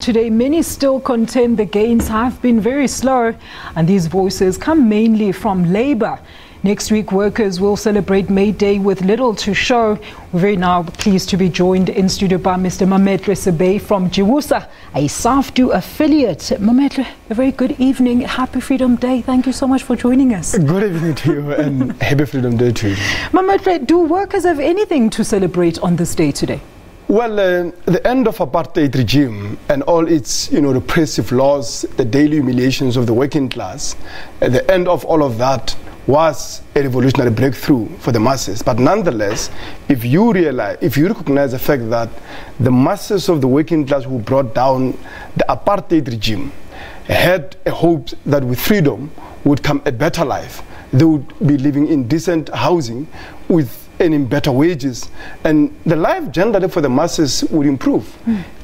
today, many still contend the gains have been very slow, and these voices come mainly from Labour. Next week, workers will celebrate May Day with little to show. We're very now pleased to be joined in studio by Mr. Mametlwe Sebei from Jiwusa, a SABC affiliate. Mametlwe, a very good evening. Happy Freedom Day. Thank you so much for joining us. Good evening to you and happy Freedom Day to you. Mametlwe, do workers have anything to celebrate on this day today? Well, the end of apartheid regime and all its, repressive laws, the daily humiliations of the working class, the end of all of that was a revolutionary breakthrough for the masses. But nonetheless, if you recognize the fact that the masses of the working class who brought down the apartheid regime had a hope that with freedom would come a better life, they would be living in decent housing with earning better wages, and the life generally for the masses would improve.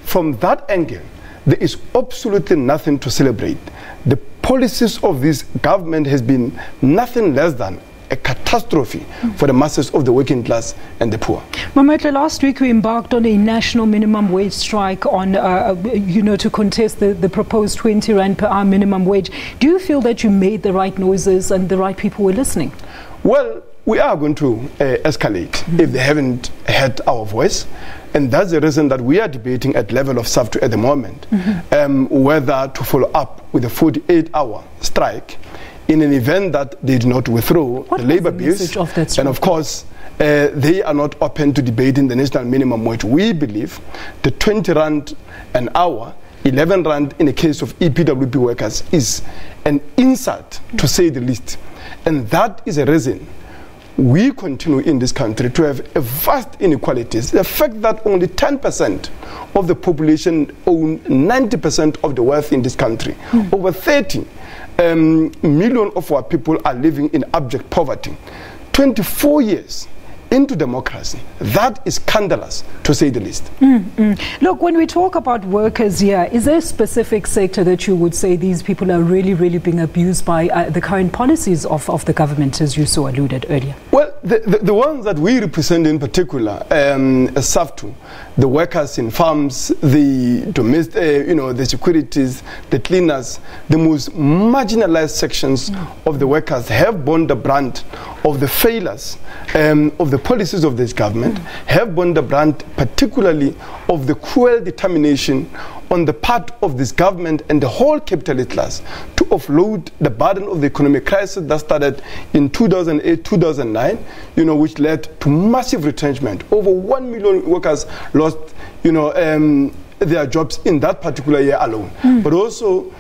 From that angle, there is absolutely nothing to celebrate. The policies of this government has been nothing less than a catastrophe for the masses of the working class and the poor. Mametlwe, last week we embarked on a national minimum wage strike on, to contest the proposed 20 Rand per hour minimum wage. Do you feel that you made the right noises and the right people were listening? Well, we are going to escalate if they haven't heard our voice. And that's the reason that we are debating at level of SABC at the moment, whether to follow up with a 48-hour strike in an event that they do not withdraw the labour bills. And of course, they are not open to debating the national minimum wage. We believe the 20 Rand an hour, 11 Rand in the case of EPWP workers is an insult, to say the least. And that is a reason we continue in this country to have a vast inequalities. The fact that only 10% of the population own 90% of the wealth in this country. Over 30 million of our people are living in abject poverty. 24 years into democracy. That is scandalous, to say the least. Look, when we talk about workers here, is there a specific sector that you would say these people are really, really being abused by the current policies of the government, as you so alluded earlier? Well, the ones that we represent in particular, SABC, the workers in farms, the domestic, the securities, the cleaners, the most marginalized sections of the workers have borne the brunt of the failures of the policies of this government, have borne the brunt particularly of the cruel determination on the part of this government and the whole capitalist class to offload the burden of the economic crisis that started in 2008-2009, which led to massive retrenchment. Over 1 million workers lost, their jobs in that particular year alone. But also,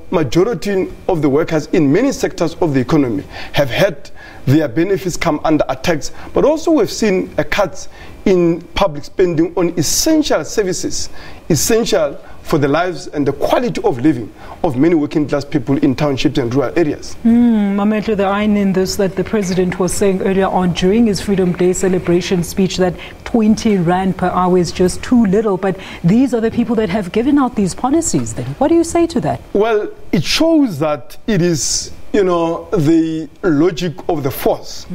majority of the workers in many sectors of the economy have had their benefits come under attacks. But also we've seen a cut in public spending on essential services, essential for the lives and the quality of living of many working class people in townships and rural areas. Mametlwe, the irony in this that the president was saying earlier on during his Freedom Day celebration speech that 20 Rand per hour is just too little, but these are the people that have given out these policies then. What do you say to that? Well, it shows that it is, the logic of the force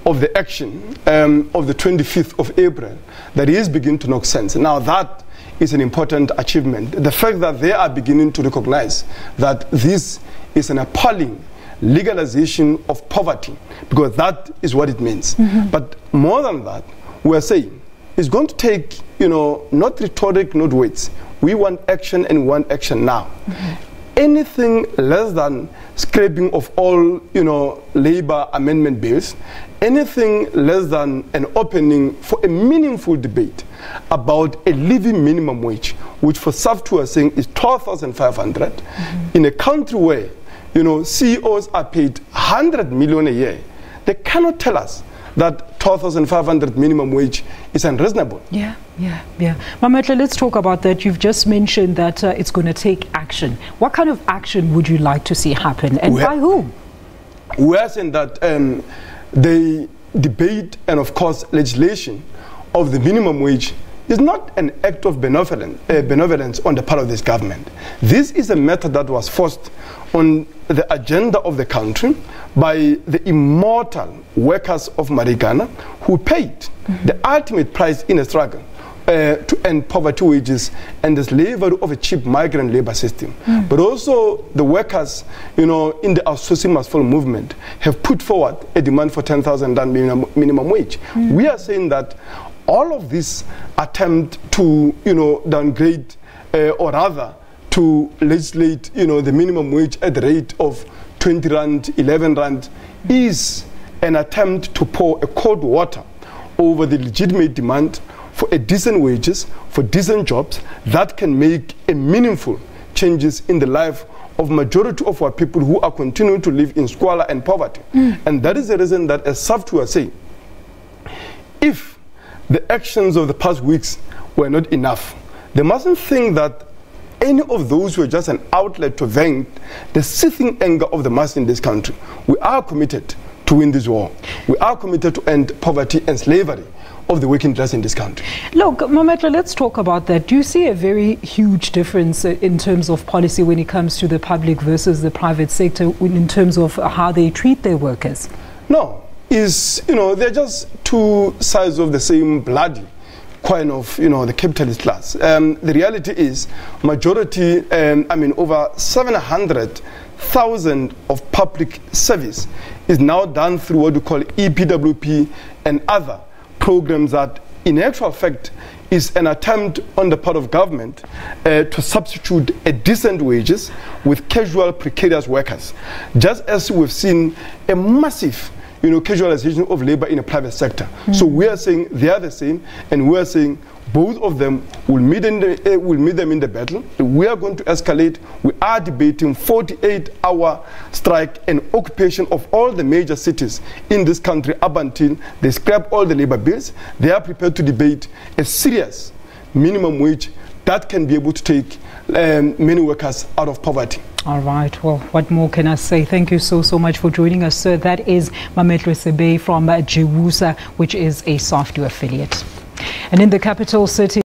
of the action of the 25th of April that is beginning to make sense. Now that is an important achievement. The fact that they are beginning to recognize that this is an appalling legalization of poverty, because that is what it means. But more than that, we are saying it's going to take, not rhetoric, not words. We want action, and we want action now. Anything less than scraping of all, labor amendment bills, anything less than an opening for a meaningful debate about a living minimum wage, which for SABC are saying is 12,500, in a country where, CEOs are paid 100 million a year. They cannot tell us that 12,500 minimum wage is unreasonable. Yeah. Mametlwe, let's talk about that. You've just mentioned that it's going to take action. What kind of action would you like to see happen, and by whom? We are saying that the debate and, of course, legislation of the minimum wage is not an act of benevolence on the part of this government. This is a matter that was forced on the agenda of the country by the immortal workers of Marikana who paid the ultimate price in a struggle to end poverty wages and the slavery of a cheap migrant labor system. But also the workers, in the outsourcing must fall movement have put forward a demand for 10,000 minimum wage. We are saying that all of this attempt to, downgrade or rather to legislate, the minimum wage at the rate of 20 rand, 11 rand is an attempt to pour a cold water over the legitimate demand for a decent wages, for decent jobs that can make a meaningful changes in the life of majority of our people who are continuing to live in squalor and poverty. And that is the reason that, as SABC are saying, if the actions of the past weeks were not enough, they mustn't think that any of those were just an outlet to vent the seething anger of the mass in this country. We are committed to win this war. We are committed to end poverty and slavery of the working class in this country. Look, Mametlwe, let's talk about that. Do you see a very huge difference in terms of policy when it comes to the public versus the private sector in terms of how they treat their workers? No. They're just two sides of the same bloody coin of, the capitalist class. The reality is, majority, over 700,000 of public service is now done through what we call EPWP and other programs that, in actual fact, is an attempt on the part of government to substitute a decent wages with casual, precarious workers. Just as we've seen a massive casualization of labor in the private sector. So we are saying they are the same, and we are saying both of them will meet them in the battle. We are going to escalate. We are debating 48-hour strike and occupation of all the major cities in this country up until they scrap all the labor bills. They are prepared to debate a serious minimum wage that can be able to take many workers out of poverty. All right. Well, what more can I say? Thank you so much for joining us, sir. That is Mametlwe Sebei from Jewusa, which is a SAFTU affiliate. And in the capital city,